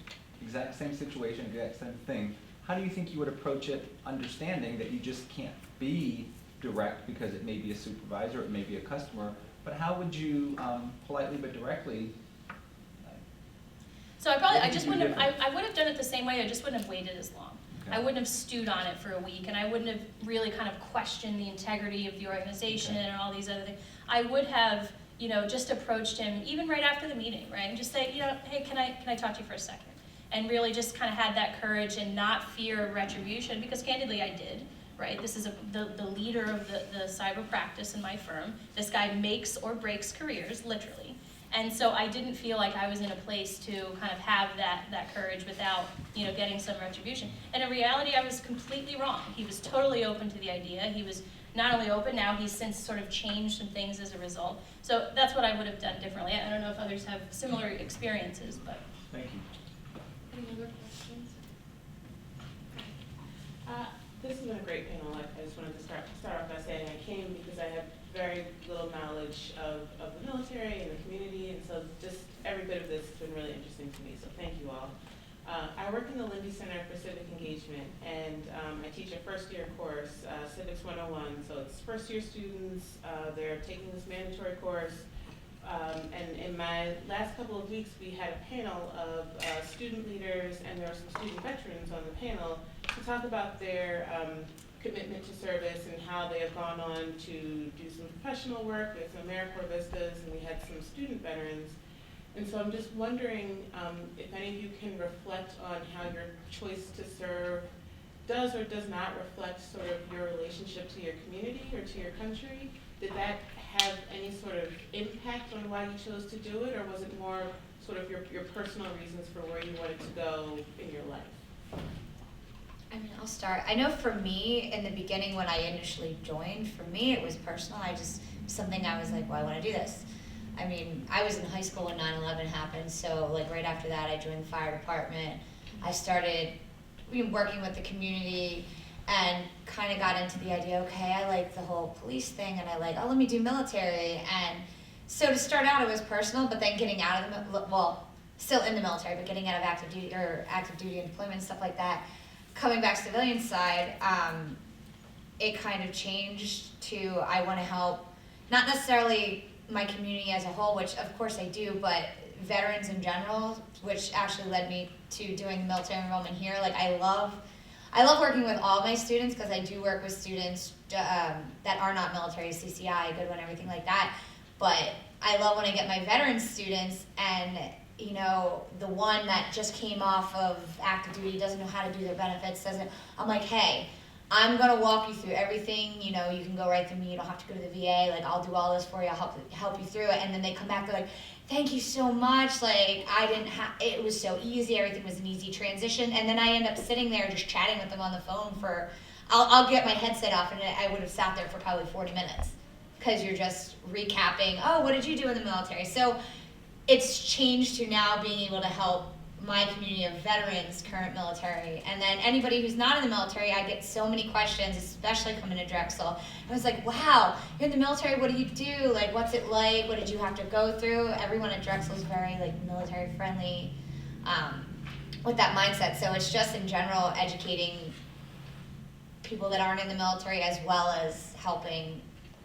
exact same situation, exact same thing, how do you think you would approach it, understanding that you just can't be direct because it may be a supervisor, it may be a customer, but how would you politely but directly? So I just wouldn't have, I would have done it the same way, I just wouldn't have waited as long. Okay. I wouldn't have stewed on it for a week, and I wouldn't have really kind of questioned the integrity of the organization and all these other things. I would have, you know, just approached him even right after the meeting, right? And just say, you know, hey, can I talk to you for a second? And really just kind of had that courage and not fear retribution, because candidly I did, right? This is the leader of the cyber practice in my firm. This guy makes or breaks careers, literally. And so I didn't feel like I was in a place to kind of have that courage without, you know, getting some retribution. And in reality, I was completely wrong. He was totally open to the idea. He was not only open, now he's since sort of changed some things as a result. So that's what I would have done differently. I don't know if others have similar experiences, but. Thank you. Any other questions? This has been a great panel. I just wanted to start off by saying I came because I have very little knowledge of the military and the community, and so just every bit of this has been really interesting to me, so thank you all. I work in the Lindy Center for Civic Engagement, and I teach a first-year course, Civics 101, so it's first-year students, they're taking this mandatory course, and in my last couple of weeks, we had a panel of student leaders, and there were some student veterans on the panel to talk about their commitment to service and how they have gone on to do some professional work with some AmeriCorps Vistas, and we had some student veterans. And so I'm just wondering if any of you can reflect on how your choice to serve does or does not reflect sort of your relationship to your community or to your country. Did that have any sort of impact on why you chose to do it, or was it more sort of your personal reasons for where you wanted to go in your life? I mean, I'll start. I know for me, in the beginning when I initially joined, for me it was personal. Something I was like, well, I want to do this. I mean, I was in high school when 9/11 happened, so like right after that I joined the fire department. I started working with the community and kind of got into the idea, okay, I like the whole police thing, and I like, oh, let me do military. And so to start out it was personal, but then getting out of the, well, still in the military, but getting out of active duty and deployment and stuff like that, coming back civilian side, it kind of changed to I want to help, not necessarily my community as a whole, which of course I do, but veterans in general, which actually led me to doing the military enrollment here. Like I love working with all my students, because I do work with students that are not military, CCI, good one, everything like that. But I love when I get my veteran students, and you know, the one that just came off of active duty, doesn't know how to do their benefits, I'm like, hey, I'm gonna walk you through everything, you know, you can go right through me, you don't have to go to the VA, like I'll do all this for you, I'll help you through it. And then they come back, they're like, thank you so much, like it was so easy, everything was an easy transition. And then I end up sitting there just chatting with them on the phone for, I'll get my headset off, and I would have sat there for probably 40 minutes, because you're just recapping, oh, what did you do in the military? So it's changed to now being able to help my community of veterans, current military, and then anybody who's not in the military. I get so many questions, especially coming to Drexel. I was like, wow, you're in the military, what do you do? Like, what's it like? What did you have to go through? Everyone at Drexel is very like military friendly with that mindset. So it's just in general educating people that aren't in the military, as well as helping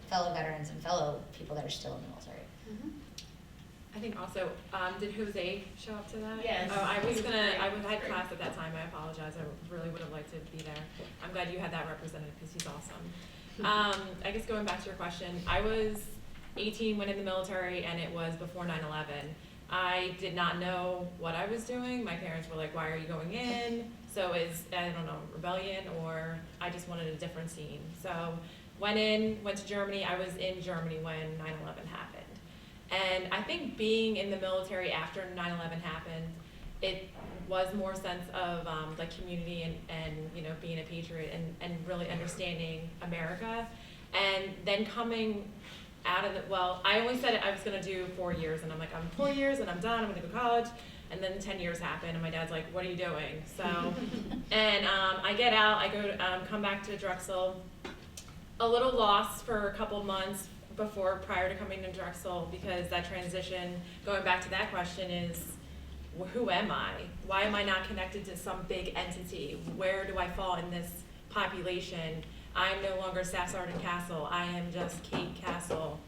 fellow veterans and fellow people that are still in the military. I think also, did Jose show up to that? Yes. Oh, I had class at that time, I apologize, I really would have liked to be there. I'm glad you had that represented, because he's awesome. I guess going back to your question, I was 18, went in the military, and it was before 9/11. I did not know what I was doing. My parents were like, why are you going in? So I don't know, rebellion, or I just wanted a different scene. So went to Germany. I was in Germany when 9/11 happened. And I think being in the military after 9/11 happened, it was more sense of like community and you know, being a patriot and really understanding America. And then coming out of I always said I was gonna do 4 years, and I'm like, I'm 4 years and I'm done, I'm gonna go to college. And then 10 years happened, and my dad's like, what are you doing? So, and I get out, I go come back to Drexel, a little lost for a couple of months prior to coming to Drexel, because that transition, going back to that question, is who am I? Why am I not connected to some big entity? Where do I fall in this population? I'm no longer Staff Sergeant Castle, I am just Kate Castle,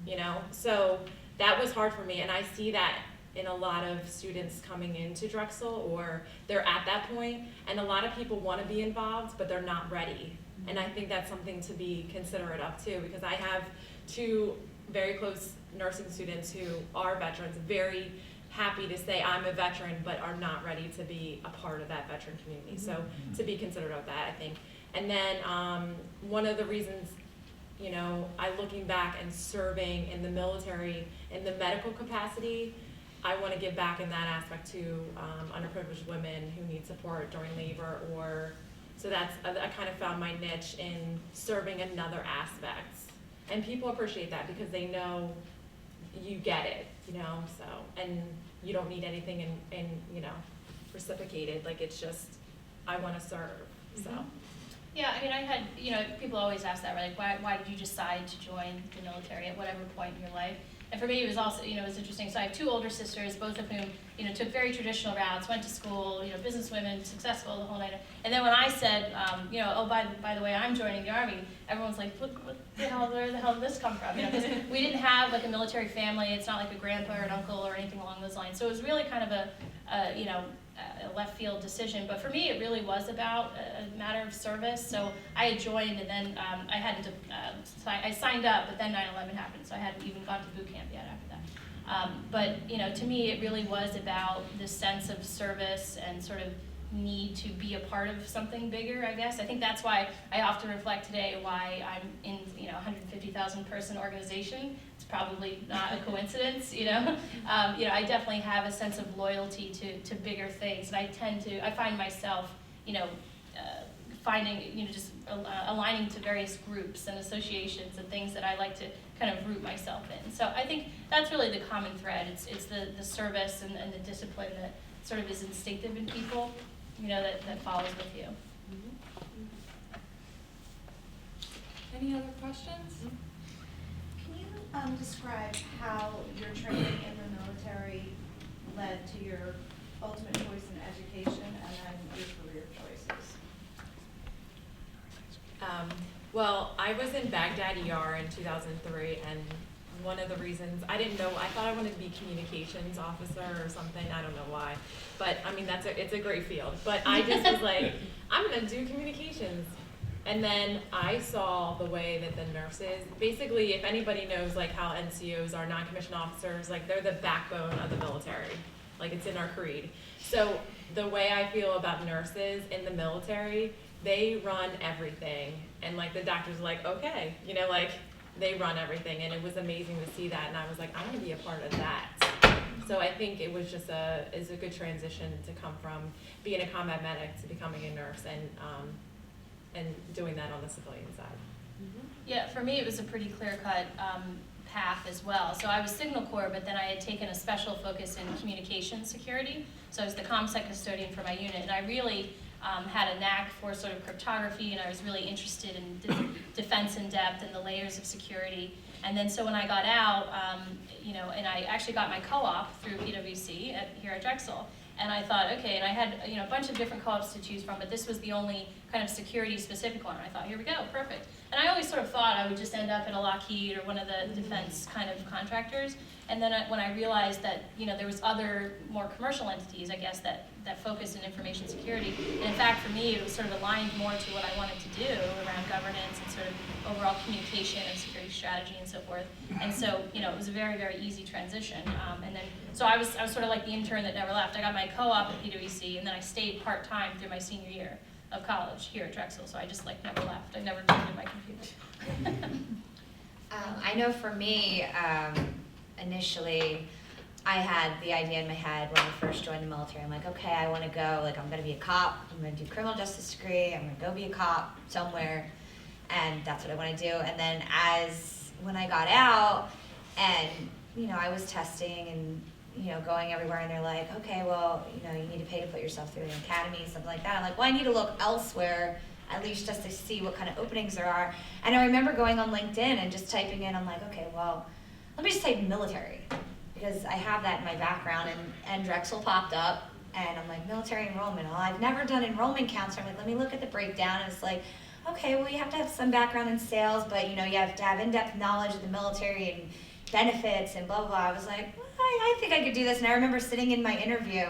you know? So that was hard for me, and I see that in a lot of students coming into Drexel, or they're at that point, and a lot of people want to be involved, but they're not ready. And I think that's something to be considerate of too, because I have 2 very close nursing students who are veterans, very happy to say I'm a veteran, but are not ready to be a part of that veteran community. So to be considerate of that, I think. And then one of the reasons, you know, looking back and serving in the military, in the medical capacity, I want to give back in that aspect to underprivileged women who need support during labor, or so that's I kind of found my niche in serving another aspect, and people appreciate that because they know you get it, you know. So and you don't need anything in you know reciprocated. Like it's just I want to serve. So. Yeah, I mean, I had, you know, people always ask that, right? Like, why did you decide to join the military at whatever point in your life? And for me, it was also, you know, it was interesting. So I have 2 older sisters, both of whom, you know, took very traditional routes, went to school, you know, businesswomen, successful, the whole night. And then when I said, you know, oh, by the way, I'm joining the Army, everyone's like, what the hell, where the hell did this come from? You know, because we didn't have like a military family. It's not like a grandpa or an uncle or anything along those lines. So it was really kind of a you know, a left field decision, but for me it really was about a matter of service. So I had joined, and then I hadn't, I signed up, but then 9/11 happened, so I hadn't even gone to boot camp yet after that. But you know, to me it really was about this sense of service and sort of need to be a part of something bigger, I guess. I think that's why I often reflect today why I'm in, you know, 150,000 person organization. It's probably not a coincidence, you know. You know, I definitely have a sense of loyalty to bigger things, and I find myself, you know, finding, you know, just aligning to various groups and associations and things that I like to kind of root myself in. So I think that's really the common thread. It's the service and the discipline that sort of is instinctive in people, you know, that follows with you. Any other questions? Can you describe how your training in the military led to your ultimate choice in education and then your career choices? Well, I was in Baghdad ER in 2003, and one of the reasons, I didn't know, I thought I wanted to be communications officer or something, I don't know why. But, I mean, it's a great field. But I just was like, I'm gonna do communications. And then I saw the way that the nurses, basically, if anybody knows like how NCOs are, non-commissioned officers, like they're the backbone of the military. Like it's in our creed. So the way I feel about nurses in the military, they run everything. And like the doctor's like, okay, you know, like they run everything. And it was amazing to see that. And I was like, I want to be a part of that. So I think it was just a good transition to come from being a combat medic to becoming a nurse and doing that on the civilian side. Yeah, for me it was a pretty clear-cut path as well. So I was Signal Corps, but then I had taken a special focus in communication security. So I was the ComSec custodian for my unit, and I really had a knack for sort of cryptography, and I was really interested in defense in depth and the layers of security. And then so when I got out, you know, and I actually got my co-op through PwC here at Drexel. And I thought, okay, and I had, you know, a bunch of different co-ops to choose from, but this was the only kind of security-specific one. I thought, here we go, perfect. And I always sort of thought I would just end up at a Lockheed or one of the defense kind of contractors. And then when I realized that, you know, there was other more commercial entities, I guess, that focused in information security. And in fact, for me, it was sort of aligned more to what I wanted to do around governance and sort of overall communication and security strategy and so forth. And so, you know, it was a very, very easy transition. And then, so I was sort of like the intern that never left. I got my co-op at PwC, and then I stayed part-time through my senior year of college here at Drexel. So I just like never left. I never turned in my computer. I know for me, initially, I had the idea in my head when I first joined the military. I'm like, okay, I want to go, like, I'm going to be a cop. I'm going to do criminal justice degree. I'm going to go be a cop somewhere. And that's what I want to do. And then when I got out and, you know, I was testing and, you know, going everywhere, and they're like, okay, well, you know, you need to pay to put yourself through an academy, something like that. I'm like, well, I need to look elsewhere, at least just to see what kind of openings there are. And I remember going on LinkedIn and just typing in, I'm like, okay, well, let me just type military, because I have that in my background, and Drexel popped up, and I'm like, military enrollment. Well, I've never done enrollment counts, so I'm like, let me look at the breakdown, and it's like, okay, well, you have to have some background in sales, but, you know, you have to have in-depth knowledge of the military and benefits and blah, blah, blah. I was like, well, I think I could do this. And I remember sitting in my interview,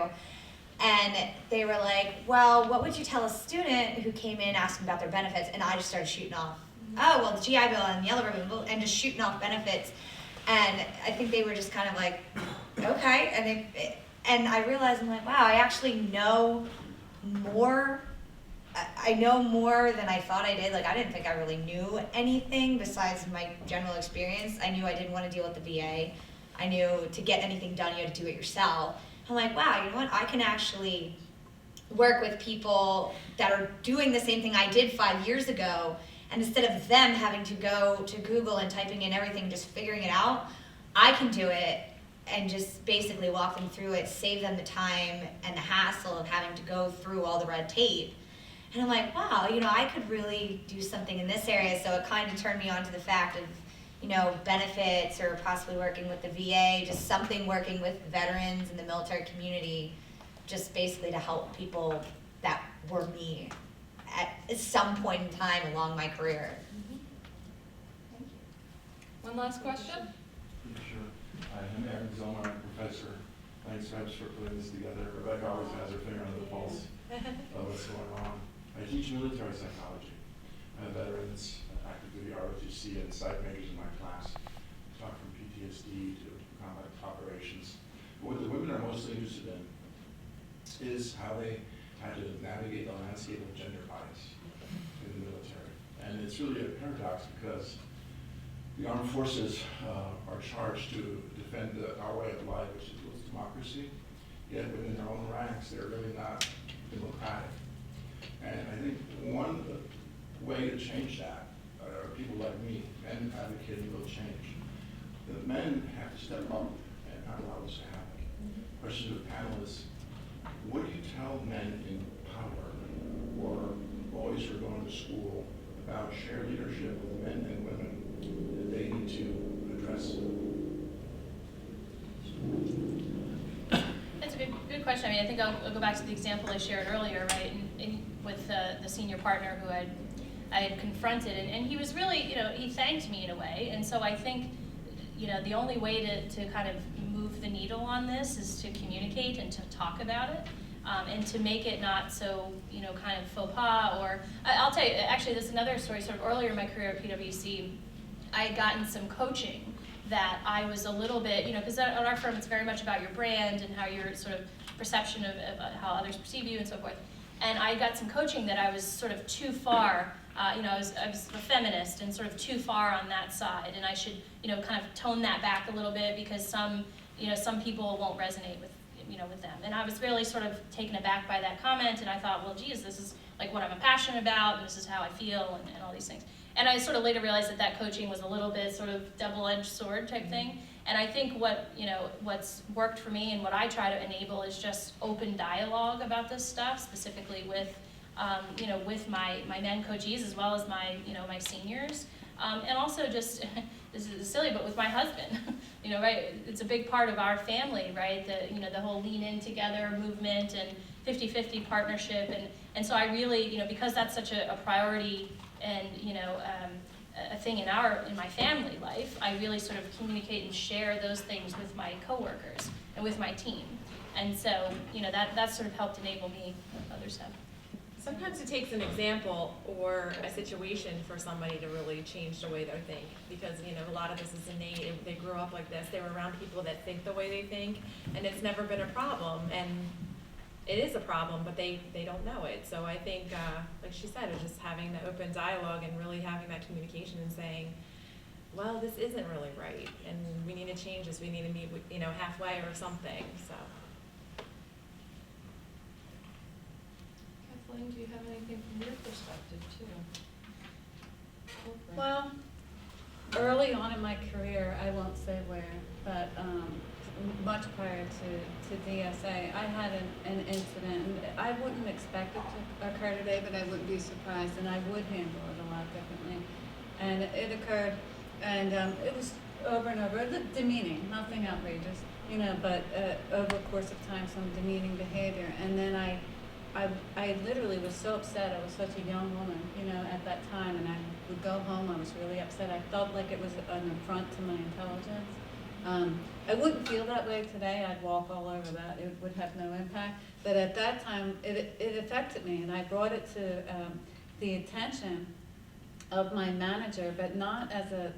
and they were like, well, what would you tell a student who came in asking about their benefits? And I just started shooting off, oh, well, the GI Bill and the Yellow Ribbon, and just shooting off benefits. And I think they were just kind of like, okay, and I realized, I'm like, wow, I actually know more. I know more than I thought I did. Like, I didn't think I really knew anything besides my general experience. I knew I didn't want to deal with the VA. I knew to get anything done, you had to do it yourself. I'm like, wow, you know what? I can actually work with people that are doing the same thing I did 5 years ago. And instead of them having to go to Google and typing in everything, just figuring it out, I can do it and just basically walk them through it, save them the time and the hassle of having to go through all the red tape. And I'm like, wow, you know, I could really do something in this area. So it kind of turned me on to the fact of, you know, benefits or possibly working with the VA, just something working with veterans and the military community, just basically to help people that were me at some point in time along my career. One last question? Sure. I'm Aaron Zoma, I'm a professor. Thanks, Rebs, for putting this together. Rebecca always has her finger on the pulse of what's going on. I teach military psychology. I have veterans, active duty ROTC, and psych majors in my class. Talk from PTSD to combat operations. But what the women are mostly interested in is how they had to navigate the landscape of gender bias in the military. And it's really a paradox because the armed forces are charged to defend our way of life, which is democracy, yet within their own ranks, they're really not democratic. And I think one way to change that are people like me, men advocating real change. The men have to step up and not allow this to happen. Question to the panel is, what do you tell men in power or boys who are going to school about shared leadership with men and women that they need to address? That's a good question. I mean, I think I'll go back to the example I shared earlier, right? With the senior partner who I had confronted, and he was really, you know, he thanked me in a way. And so I think, you know, the only way to kind of move the needle on this is to communicate and to talk about it, and to make it not so, you know, kind of faux pas. Or I'll tell you, actually, there's another story. Sort of earlier in my career at PwC, I had gotten some coaching that I was a little bit, you know, because at our firm it's very much about your brand and how your sort of perception of how others perceive you and so forth. And I got some coaching that I was sort of too far, you know, I was a feminist and sort of too far on that side, and I should, you know, kind of tone that back a little bit because some people won't resonate with, you know, with them. And I was really sort of taken aback by that comment, and I thought, well, geez, this is like what I'm passionate about, and this is how I feel, and all these things. And I sort of later realized that coaching was a little bit sort of double-edged sword type thing. And I think what's worked for me and what I try to enable is just open dialogue about this stuff, specifically with, you know, with my men coachees as well as my seniors. And also just, this is silly, but with my husband, you know, right? It's a big part of our family, right? The whole lean in together movement and 50-50 partnership. And so I really, you know, because that's such a priority and, you know, a thing in my family life, I really sort of communicate and share those things with my coworkers and with my team. And so, you know, that sort of helped enable me with other stuff. Sometimes it takes an example or a situation for somebody to really change the way they think, because, you know, a lot of this is innate. They grew up like this. They were around people that think the way they think, and it's never been a problem. And it is a problem, but they don't know it. So I think, like she said, it's just having the open dialogue and really having that communication and saying, well, this isn't really right, and we need to change this. We need to meet, you know, halfway or something. So. Kathleen, do you have anything from your perspective too? Well, early on in my career, I won't say where, but much prior to DSA, I had an incident, and I wouldn't expect it to occur today, but I wouldn't be surprised, and I would handle it a lot differently. And it occurred, and it was over and over, demeaning, nothing outrageous, you know, but over a course of time, some demeaning behavior. And then I literally was so upset. I was such a young woman, you know, at that time, and I would go home, I was really upset. I felt like it was an affront to my intelligence. I wouldn't feel that way today. I'd walk all over that. It would have no impact. But at that time, it affected me, and I brought it to the attention of my manager, but not as a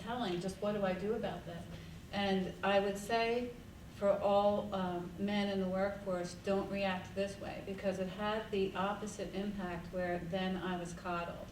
telling, just what do I do about that? And I would say for all men in the workforce, don't react this way, because it had the opposite impact where then I was coddled.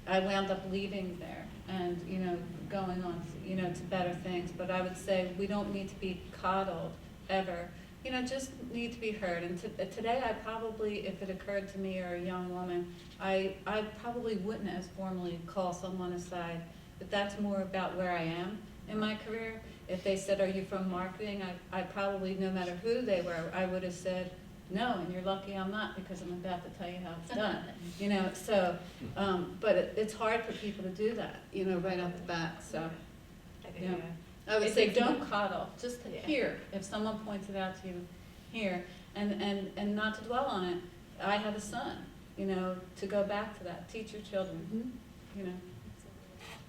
I wound up leaving there and, you know, going on, you know, to better things. But I would say we don't need to be coddled ever. You know, just need to be heard. And today I probably, if it occurred to me or a young woman, I probably wouldn't as formally call someone aside. But that's more about where I am in my career. If they said, are you from marketing? I probably, no matter who they were, I would have said, no, and you're lucky I'm not, because I'm about to tell you how it's done. You know, so, but it's hard for people to do that, you know, right off the bat, so. I think, Yeah. yeah. I would It say takes don't enough. coddle, just Yeah. hear, if someone points it out to you, hear, and not to dwell on it. I have a son, you know, to go back to that, teach your children, you know.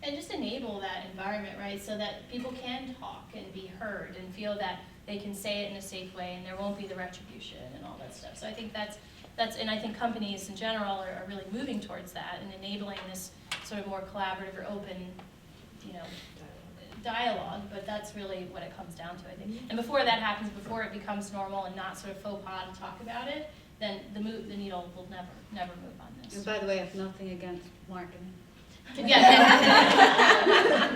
And just enable that environment, right, so that people can talk and be heard and feel that they can say it in a safe way and there won't be the retribution and all that stuff. So I think that's and I think companies in general are really moving towards that and enabling this sort of more collaborative or open, you know, dialogue, but that's really what it comes down to, I think. And before that happens, before it becomes normal and not sort of faux pas to talk about it, then the needle will never move on this. And by the way, I have nothing against marketing. Yeah.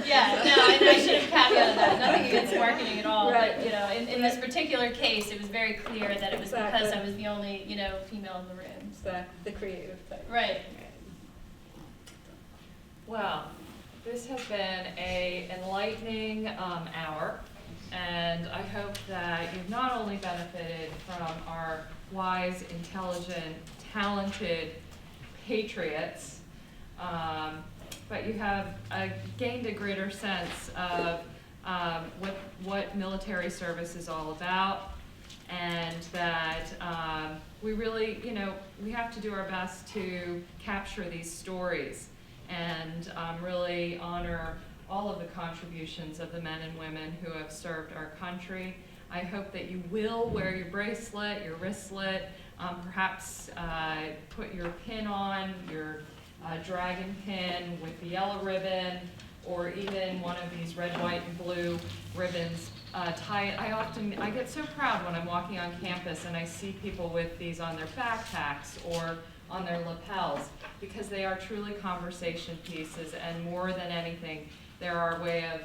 Yeah, no, and I should have caveated that, nothing against marketing at all, Right. but, you know, in this particular case, it was very clear that it was because Exactly. I was the only, you know, female in the room. So, the creative type. Right. Well, this has been a enlightening hour, and I hope that you've not only benefited from our wise, intelligent, talented patriots, but you have gained a greater sense of what military service is all about, and that we really, you know, we have to do our best to capture these stories and really honor all of the contributions of the men and women who have served our country. I hope that you will wear your bracelet, your wristlet, perhaps put your pin on, your dragon pin with the yellow ribbon, or even one of these red, white, and blue ribbons. Tie it. I get so proud when I'm walking on campus and I see people with these on their backpacks or on their lapels, because they are truly conversation pieces, and more than anything, they're our way of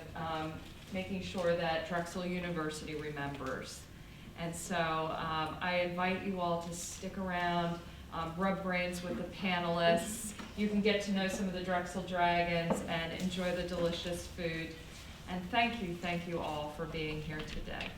making sure that Drexel University remembers. And so I invite you all to stick around, rub brains with the panelists. You can get to know some of the Drexel Dragons and enjoy the delicious food. And thank you all for being here today.